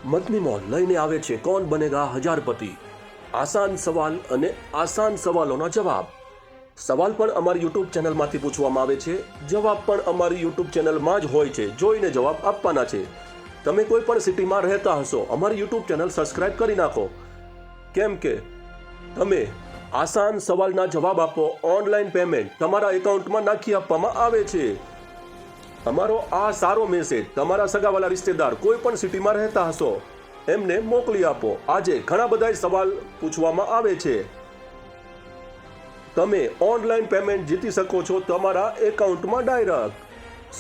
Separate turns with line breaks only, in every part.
Madni mall લઈને આવે છે કોણ બનેગા હજારપતિ, આસાન સવાલ અને આસાન સવાલોના જવાબ. સવાલ પણ અમારી યુટ્યુબ ચેનલમાંથી પૂછવામાં આવે છે, જવાબ પણ અમારી યુટ્યુબ ચેનલમાં જ હોય છે, જોઈને જવાબ આપવાના છે. તમે કોઈ પણ સિટીમાં રહેતા હશો, અમારી યુટ્યુબ ચેનલ સબસ્ક્રાઇબ કરી નાખો, કેમ કે તમે આસાન સવાલના જવાબ આપો, ઓનલાઈન પેમેન્ટ તમારા એકાઉન્ટમાં નાખી આપવામાં આવે છે. અમારો આ સારો મેસેજ તમારા સગાવાલા રિશ્તેદાર કોઈ પણ સિટીમાં રહેતા હશો એમને મોકલી આપો. આજે ઘણા બધા સવાલ પૂછવામાં આવે છે. તમે ઓનલાઈન પેમેન્ટ જીતી શકો છો તમારા એકાઉન્ટમાં ડાયરેક્ટ.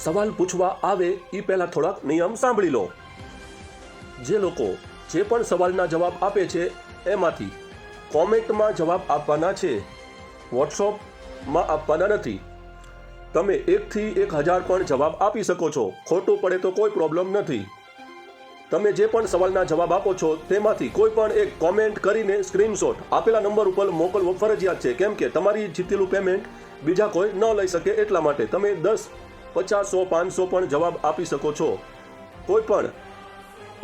સવાલ પૂછવા આવે એ પહેલા થોડાક નિયમ સાંભળી લો. જે લોકો જે પણ સવાલના જવાબ આપે છે એમાંથી કોમેન્ટમાં જવાબ આપવાના છે, વોટ્સઅપમાં આપવાના નથી. તમે 1 થી 1000 પણ જવાબ આપી શકો છો, ખોટું પડે તો કોઈ પ્રોબ્લેમ નથી. તમે જે પણ સવાલના જવાબ આપો છો તેમાંથી કોઈ પણ એક કોમેન્ટ કરીને સ્ક્રીનશોટ આપેલા નંબર ઉપર મોકલવો ફરજિયાત છે, કેમ કે તમારી જીતેલું પેમેન્ટ બીજા કોઈ ન લઈ શકે એટલા માટે. તમે 10, 50, 100, 500 પણ જવાબ આપી શકો છો. કોઈ પણ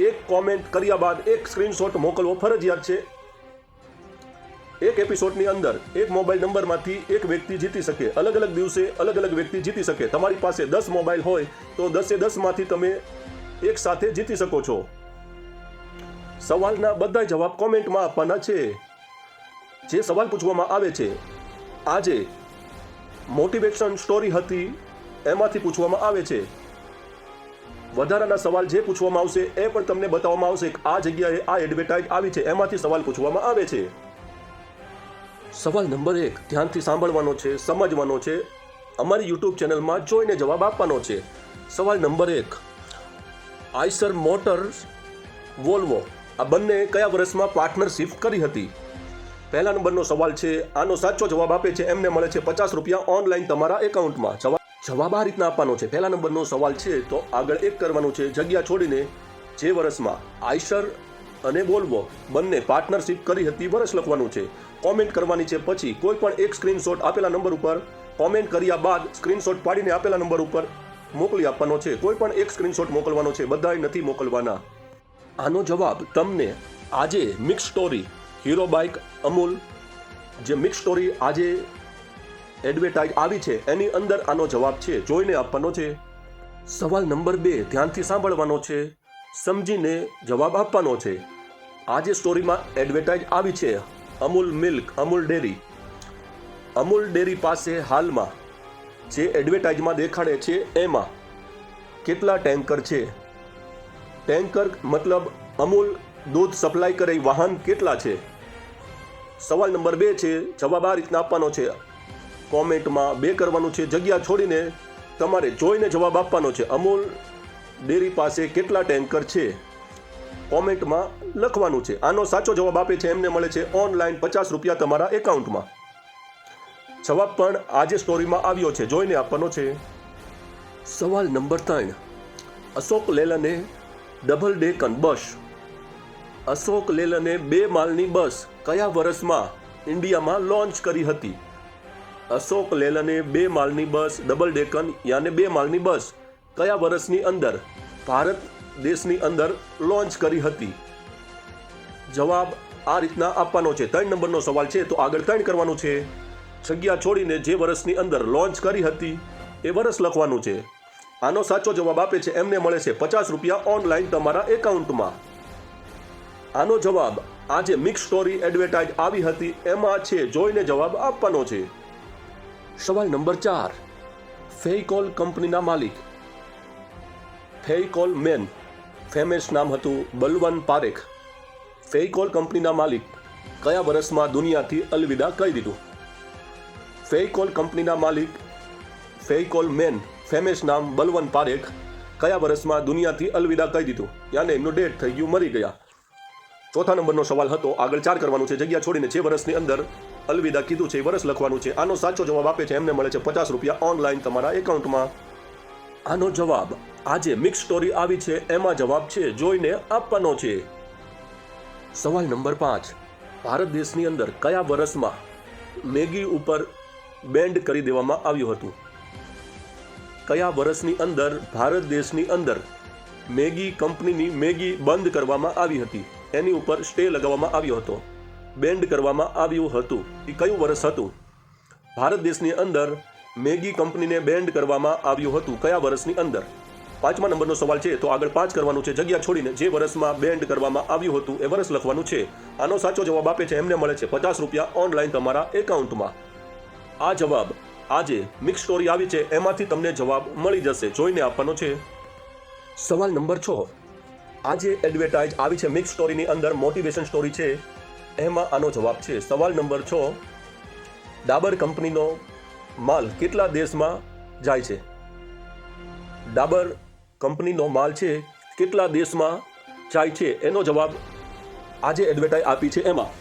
એક કોમેન્ટ કર્યા બાદ એક સ્ક્રીનશોટ મોકલવો ફરજિયાત છે. એક એપિસોડની અંદર એક મોબાઈલ નંબરમાંથી એક વ્યક્તિ જીતી શકે, અલગ અલગ દિવસે અલગ અલગ વ્યક્તિ જીતી શકે. તમારી પાસે 10 મોબાઈલ હોય તો 10 માંથી તમે એક સાથે જીતી શકો છો. સવાલના બધા જવાબ કોમેન્ટમાં આપવાના છે. જે સવાલ પૂછવામાં આવે છે આજે મોટિવેશન સ્ટોરી હતી એમાંથી પૂછવામાં આવે છે. વધારાના સવાલ જે પૂછવામાં આવશે એ પણ તમને બતાવવામાં આવશે કે આ જગ્યાએ આ એડવર્ટાઇઝ આવી છે, એમાંથી સવાલ પૂછવામાં આવે છે. સવાલ નંબર 1 ધ્યાનથી સાંભળવાનો છે, સમજવાનો છે, અમારી યુટ્યુબ ચેનલમાં જોઈને જવાબ આપવાનો છે. સવાલ નંબર 1, આઈશર મોટર્સ, વોલ્વો આ બંને કયા વર્ષમાં પાર્ટનરશિપ કરી હતી? પહેલા નંબરનો સવાલ છે, આનો સાચો જવાબ આપે છે એમને મળે છે 50 રૂપિયા ઓનલાઈન તમારા એકાઉન્ટમાં. જવાબ આ રીતના આપવાનો છે. પહેલા નંબરનો સવાલ છે તો આગળ એક કરવાનું છે, જગ્યા છોડીને જે વર્ષમાં આઈશર અને વોલ્વો બંને પાર્ટનરશિપ કરી હતી વર્ષ લખવાનું છે. કોમેન્ટ કરવાની છે. પછી કોઈ પણ એક સ્ક્રીનશોટ આપેલા નંબર ઉપર કોમેન્ટ કર્યા બાદ સ્ક્રીનશોટ પાડીને આપેલા નંબર ઉપર મોકલી આપવાનો છે. કોઈ પણ એક સ્ક્રીનશોટ મોકલવાનો છે, બધાય નથી મોકલવાના. આનો જવાબ તમને આજે mix story hero bike Amul જે મિક્સ સ્ટોરી આજે એડવર્ટાઇઝ આવી છે એની અંદર આનો જવાબ છે, જોઈને આપવાનો છે. સવાલ નંબર 2 ધ્યાનથી સાંભળવાનો છે, સમજીને જવાબ આપવાનો છે. આજે સ્ટોરીમાં એડવર્ટાઇઝ આવી છે Amul milk, Amul dairy. Amul dairy પાસે હાલમાં જે એડવર્ટાઇઝમાં દેખાડે છે એમાં કેટલા ટેન્કર છે? ટેન્કર મતલબ અમૂલ દૂધ સપ્લાય કરે વાહન કેટલા છે? સવાલ નંબર 2 છે, જવાબ આ રીતના આપવાનો છે. કોમેન્ટમાં 2 કરવાનું છે, જગ્યા છોડીને તમારે જોઈને જવાબ આપવાનો છે. અમૂલ ડેરી પાસે કેટલા ટેન્કર છે? કોમેન્ટમાં લખવાનું છે. આનો સાચો જવાબ આપે છે એમને મળે છે ઓનલાઈન 50 રૂપિયા તમારા એકાઉન્ટમાં. જવાબ પણ આજે સ્ટોરીમાં આવ્યો છે, જોઈને આપવાનો છે. સવાલ નંબર 3, અશોક લેલને ડબલ ડેકન બસ. અશોક લેલને 2 માળની બસ કયા વર્ષમાં ઇન્ડિયામાં લોન્ચ કરી હતી? અશોક લેલને 2 માળની બસ ડબલ ડેકન યાને 2 માળની બસ કયા વર્ષની અંદર ભારત દેશની અંદર લોન્ચ કરી હતી? જવાબ આ રીતના આપવાનો છે. 3 નંબરનો સવાલ છે તો આગળ 3 કરવાનું છે. જગ્યા છોડીને જે વર્ષની અંદર લોન્ચ કરી હતી એ વર્ષ લખવાનું છે. આનો સાચો જવાબ આપે છે એમને મળે છે 50 રૂપિયા ઓનલાઈન તમારા એકાઉન્ટમાં. આનો જવાબ આજે મિક્સ સ્ટોરી એડવર્ટાઇઝ આવી હતી એમાં છે, જોઈને જવાબ આપવાનો છે. સવાલ નંબર 4, ફેઇકોલ કંપનીના માલિક. ફેઇકોલ મેન ફેમસ નામ હતું બલવન પારેખ. ફેઇકોલ કંપનીના માલિક કયા વર્ષમાં દુનિયાથી અલવિદા કહી દીધું? ફેઇકોલ કંપનીના માલિક ફેઇકોલ મેન ફેમસ નામ બલવન પારેખ કયા વર્ષમાં દુનિયાથી અલવિદા કહી દીધું? યાને એમનું ડેટ થઈ ગયું, મરી ગયા. ચોથા નંબરનો સવાલ હતો, આગળ 4 કરવાનું છે, જગ્યા છોડીને જે વર્ષની અંદર અલવિદા કીધું છે એ વર્ષ લખવાનું છે. આનો સાચો જવાબ આપે છે એમને મળે છે 50 રૂપિયા ઓનલાઈન તમારા એકાઉન્ટમાં. આનો જવાબ આજે મિક્સ સ્ટોરી આવી છે એમાં જવાબ છે, જોઈને આપવાનો છે. સવાલ નંબર 5, ભારત દેશની અંદર કયા વર્ષમાં મેગી ઉપર બેન્ડ કરી દેવામાં આવ્યું હતું? કયા વર્ષની અંદર ભારત દેશની અંદર મેગી કંપનીની મેગી બંધ કરવામાં આવી હતી, એની ઉપર સ્ટે લગાવવામાં આવ્યો હતો, બેન્ડ કરવામાં આવ્યું હતું. એ કયું વર્ષ હતું? ભારત દેશની અંદર મેગી કંપનીને બેન્ડ કરવામાં આવ્યું હતું કયા વર્ષની અંદર? 5મા નંબરનો સવાલ છે, તો આગળ 5 કરવાનું છે, જગ્યા છોડીને જે વર્ષમાં બેન્ડ કરવામાં આવ્યું હતું એ વર્ષ લખવાનું છે. આનો સાચો જવાબ આપે છે એમને મળે છે 50 રૂપિયા ઓનલાઈન તમારા એકાઉન્ટમાં. આ જવાબ આજે મિક્સ સ્ટોરી આવી છે એમાંથી તમને જવાબ મળી જશે, જોઈને આપવાનો છે. સવાલ નંબર 6, આજે એડવર્ટાઇઝ આવી છે મિક્સ સ્ટોરીની અંદર, મોટિવેશન સ્ટોરી છે, એમાં આનો જવાબ છે. સવાલ નંબર 6, ડાબર કંપનીનો માલ કેટલા દેશમાં જાય છે? ડાબર કંપનીનો માલ છે કેટલા દેશમાં જાય છે એનો જવાબ આજે એડવર્ટાઇઝ આપી છે એમાં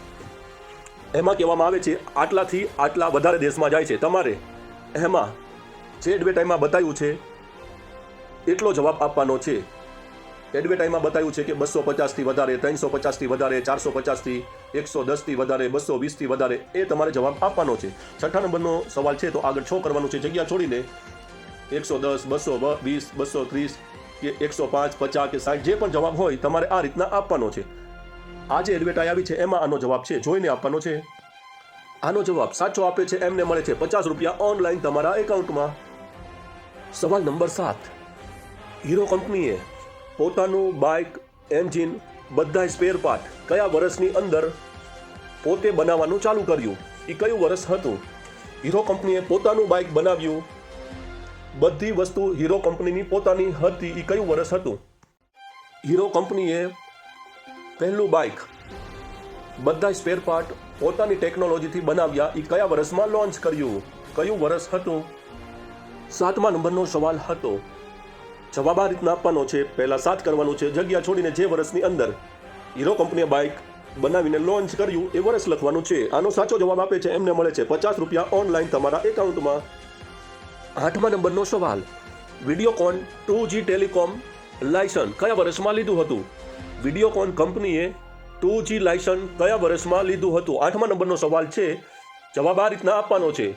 કહેવામાં આવે છે આટલાથી આટલા વધારે દેશમાં જાય છે. તમારે એમાં જે એડવર્ટાઇઝમાં બતાવ્યું છે એટલો જવાબ આપવાનો છે. એડવર્ટાઇઝમાં બતાવ્યું છે કે 250થી વધારે, 350થી વધારે, 450થી, 110થી વધારે, 220થી વધારે, એ તમારે જવાબ આપવાનો છે. 6 નંબરનો સવાલ છે, તો આગળ 6 કરવાનું છે, જગ્યા છોડીને 110, 220, 230 કે 105, 50 કે 60 જે પણ જવાબ હોય તમારે આ રીતના આપવાનો છે. આ જે એડવર્ટાઇઝ આવી છે એમાં આનો જવાબ છે, જોઈને આપવાનો છે. આનો જવાબ સાચો આપે છે એમને મળે છે 50 રૂપિયા ઓનલાઈન તમારા એકાઉન્ટમાં. સવાલ નંબર 7, હીરો કંપનીએ પોતાનું બાઇક, એન્જિન, બધા સ્પેર પાર્ટ કયા વર્ષની અંદર પોતે બનાવવાનું ચાલુ કર્યું? એ કયું વર્ષ હતું? હીરો કંપનીએ પોતાનું બાઇક બનાવ્યું, બધી વસ્તુ હીરો કંપનીની પોતાની હતી, એ કયું વર્ષ હતું? હીરો કંપનીએ પહેલું બાઇક, બધા સ્પેર પાર્ટ પોતાની ટેકનોલોજીથી બનાવ્યા, એ કયા વર્ષમાં લોન્ચ કર્યું? કયું વર્ષ હતું? 7મા નંબરનો સવાલ હતો. જવાબ આ રીતના આપવાનો છે, પહેલા 7 કરવાનું છે, જગ્યા છોડીને જે વર્ષની અંદર હીરો કંપનીએ બાઇક બનાવીને લોન્ચ કર્યું એ વર્ષ લખવાનું છે. આનો સાચો જવાબ આપે છે એમને મળે છે 50 રૂપિયા ઓનલાઈન તમારા એકાઉન્ટમાં. 8મા નંબરનો સવાલ, વિડીયોકોન 2G ટેલિકોમ લાયસન્સ કયા વર્ષમાં લીધું હતું? વિડીયોકોન કંપનીએ 2G લાયસન્સ કયા વર્ષમાં લીધું હતું? 8મા નંબરનો સવાલ છે, જવાબ આ રીતના આપવાનો છે.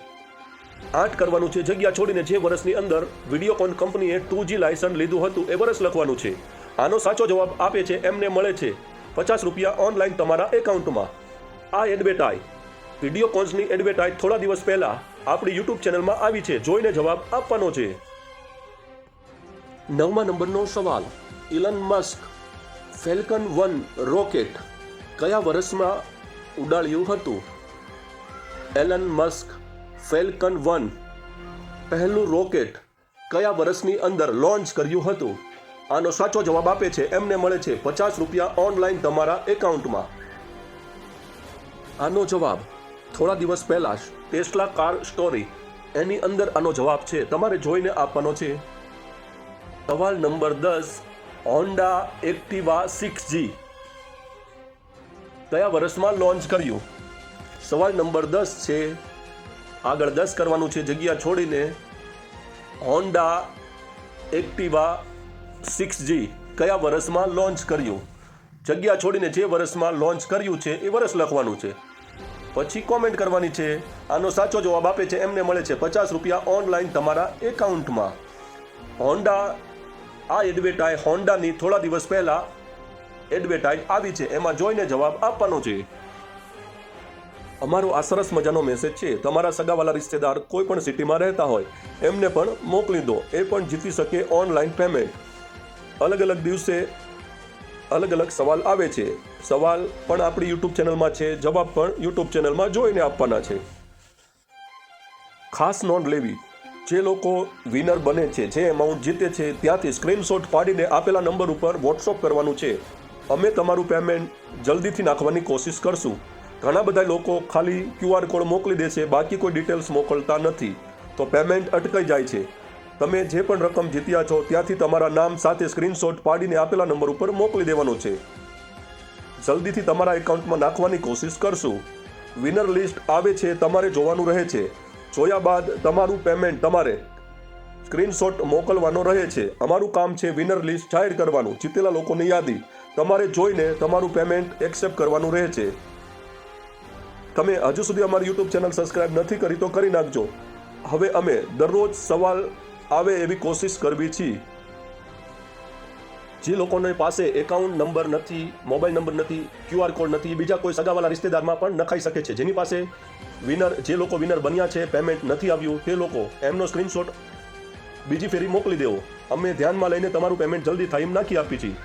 8 કરવાનું છે, જગ્યા છોડીને જે વર્ષની અંદર વિડીયોકોન કંપનીએ 2G લાયસન્સ લીધું હતું એ વર્ષ લખવાનું છે. આનો સાચો જવાબ આપે છે એમને મળે છે 50 રૂપિયા ઓનલાઈન તમારા એકાઉન્ટમાં. આ એડવર્ટાઇઝ, વિડીયોકોન્સની એડવર્ટાઇઝ થોડા દિવસ પહેલા આપણી યુટ્યુબ ચેનલમાં આવી છે, જોઈને જવાબ આપવાનો છે. 9મા નંબરનો સવાલ, ઇલન મસ્ક ફેલ્કન 1 રોકેટ કયા વર્ષમાં ઉડાડ્યું હતું? એલન મસ્ક ફેલ્કન 1 પહેલું રોકેટ કયા વર્ષની અંદર લોન્ચ કર્યું હતું? આનો સાચો જવાબ આપે છે એમને મળે છે 50 રૂપિયા ઓનલાઈન તમારા એકાઉન્ટમાં. આનો જવાબ થોડા દિવસ પહેલા ટેસ્લા કાર સ્ટોરી એની અંદર આનો જવાબ છે, તમારે જોઈને આપવાનો છે. સવાલ નંબર 10, હોન્ડા એક્ટિવા 6G કયા વર્ષમાં લોન્ચ કર્યું? સવાલ નંબર 10 છે, આગળ 10 કરવાનું છે, જગ્યા છોડીને હોન્ડા એક્ટિવા 6G કયા વર્ષમાં લોન્ચ કર્યું? જગ્યા છોડીને જે વર્ષમાં લોન્ચ કર્યું છે એ વર્ષ લખવાનું છે, પછી કોમેન્ટ કરવાની છે. આનો સાચો જવાબ આપે છે એમને મળે છે 50 રૂપિયા ઓનલાઈન તમારા એકાઉન્ટમાં. હોન્ડા, આ એડવર્ટાઇઝ હોન્ડાની થોડા દિવસ પહેલા એડવર્ટાઇઝ આવી છે, એમાં જોઈને જવાબ આપવાનો છે. અમારો આ સરસ મજાનો મેસેજ છે, તમારા સગાવાલા રિશ્તેદાર કોઈ પણ સિટીમાં રહેતા હોય એમને પણ મોકલી દો, એ પણ જીતી શકે ઓનલાઈન પેમેન્ટ. અલગ અલગ દિવસે અલગ અલગ સવાલ આવે છે, સવાલ પણ આપણી યુટ્યુબ ચેનલમાં છે, જવાબ પણ યુટ્યુબ ચેનલમાં જોઈને આપવાના છે. ખાસ નોંધ લેવી, જે લોકો વિનર બને છે, જે એમાઉન્ટ જીતે છે ત્યાંથી સ્ક્રીનશોટ પાડીને આપેલા નંબર ઉપર વોટ્સઅપ કરવાનું છે. અમે તમારું પેમેન્ટ જલ્દીથી નાખવાની કોશિશ કરશું. ઘણા બધા લોકો ખાલી QR કોડ મોકલી દે છે, બાકી કોઈ ડિટેલ્સ મોકલતા નથી, તો પેમેન્ટ અટકાઈ જાય છે. તમે જે પણ રકમ જીત્યા છો ત્યાંથી તમારા નામ સાથે સ્ક્રીનશોટ પાડીને આપેલા નંબર ઉપર મોકલી દેવાનો છે. જલ્દીથી તમારા એકાઉન્ટમાં નાખવાની કોશિશ કરશું. વિનર લિસ્ટ આવે છે, તમારે જોવાનું રહે છે. જોયા બાદ તમારું પેમેન્ટ તમારે સ્ક્રીનશોટ મોકલવાનો રહે છે. અમારું કામ છે વિનર લિસ્ટ જાહેર કરવાનું, જીતેલા લોકોની યાદી તમારે જોઈને તમારું પેમેન્ટ એક્સેપ્ટ કરવાનું રહે છે. તમે હજુ સુધી અમારી યુટ્યુબ ચેનલ સબસ્ક્રાઇબ નથી કરી તો કરી નાખજો. હવે અમે દરરોજ સવાલ આવે એવી કોશિશ કરવી છીએ. જે લોકોની પાસે એકાઉન્ટ નંબર નથી, મોબાઈલ નંબર નથી, QR કોડ નથી, બીજા કોઈ સગાવાલા રિશ્તેદારમાં પણ નખાઈ શકે છે. જેની પાસે જે લોકો વિનર બન્યા છે, પેમેન્ટ નથી આવ્યું, તે લોકો એમનો સ્ક્રીનશોટ બીજી ફેરી મોકલી દેવો. અમે ધ્યાનમાં લઈને તમારું પેમેન્ટ જલ્દી થાય એમ નાખી આપી છીએ.